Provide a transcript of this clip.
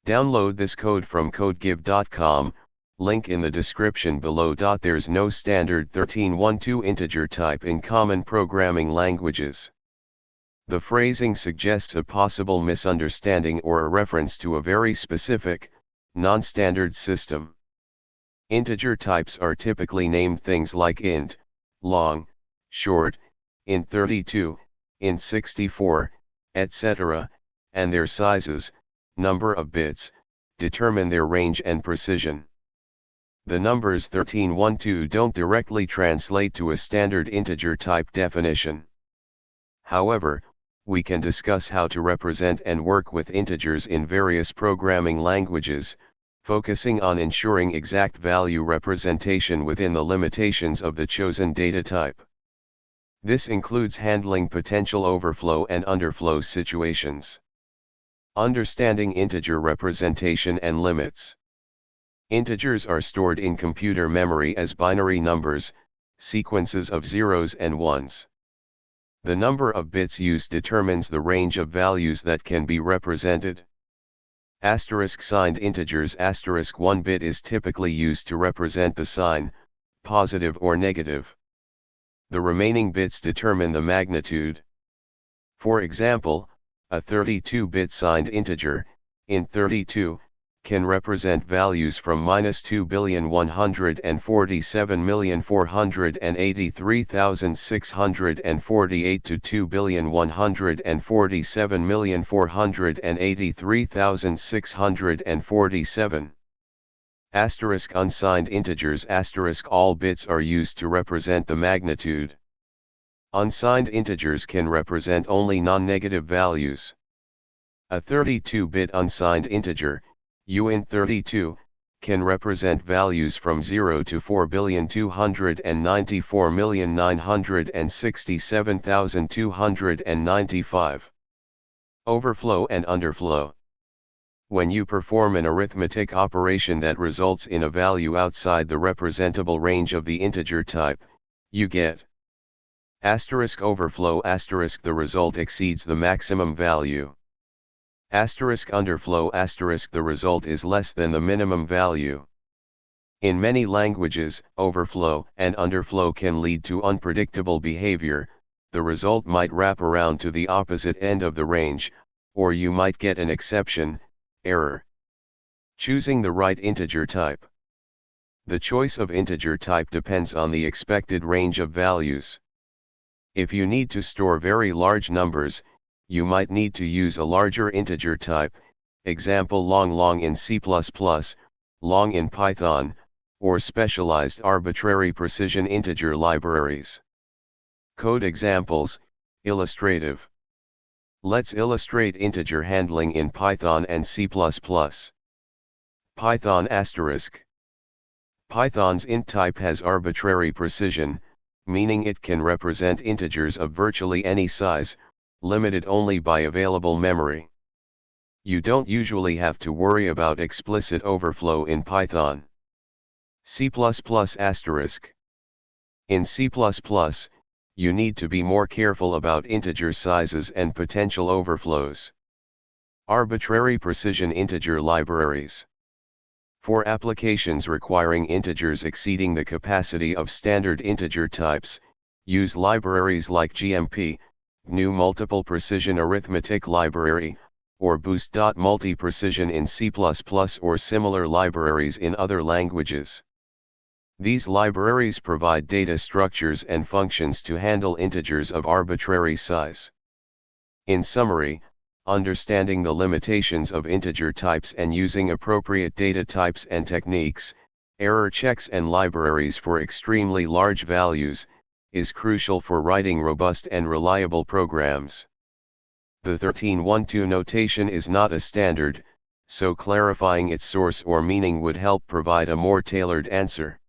Download this code from codegive.com, link in the description below. There's no standard 1312 integer type in common programming languages. The phrasing suggests a possible misunderstanding or a reference to a very specific, non-standard system. Integer types are typically named things like int, long, short, int32, int64, etc., and their sizes, number of bits, determine their range and precision. The numbers 1312 don't directly translate to a standard integer type definition. However, we can discuss how to represent and work with integers in various programming languages, focusing on ensuring exact value representation within the limitations of the chosen data type. This includes handling potential overflow and underflow situations. Understanding integer representation and limits. Integers are stored in computer memory as binary numbers, sequences of zeros and ones. The number of bits used determines the range of values that can be represented. Asterisk signed integers. 1 bit is typically used to represent the sign, positive or negative. The remaining bits determine the magnitude. For example, a 32-bit signed integer, int32, can represent values from -2,147,483,648 to 2,147,483,647. Asterisk unsigned integers. All bits are used to represent the magnitude. Unsigned integers can represent only non-negative values. A 32-bit unsigned integer, uint32, can represent values from 0 to 4,294,967,295. Overflow and underflow. When you perform an arithmetic operation that results in a value outside the representable range of the integer type, you get overflow. The result exceeds the maximum value. Underflow. The result is less than the minimum value. In many languages, overflow and underflow can lead to unpredictable behavior. The result might wrap around to the opposite end of the range, or you might get an exception, error. Choosing the right integer type. The choice of integer type depends on the expected range of values. If you need to store very large numbers, you might need to use a larger integer type, example long in C++, long in Python, or specialized arbitrary precision integer libraries. Code examples, illustrative. Let's illustrate integer handling in Python and C++. Python *. Python's int type has arbitrary precision, meaning it can represent integers of virtually any size, limited only by available memory. You don't usually have to worry about explicit overflow in Python. C+**. In C++, you need to be more careful about integer sizes and potential overflows. Arbitrary precision integer libraries. For applications requiring integers exceeding the capacity of standard integer types, use libraries like GMP, GNU Multiple Precision Arithmetic Library, or Boost. Multi-precision in C++ or similar libraries in other languages. These libraries provide data structures and functions to handle integers of arbitrary size. In summary, understanding the limitations of integer types and using appropriate data types and techniques, error checks and libraries for extremely large values, is crucial for writing robust and reliable programs. The 1312 notation is not a standard, so clarifying its source or meaning would help provide a more tailored answer.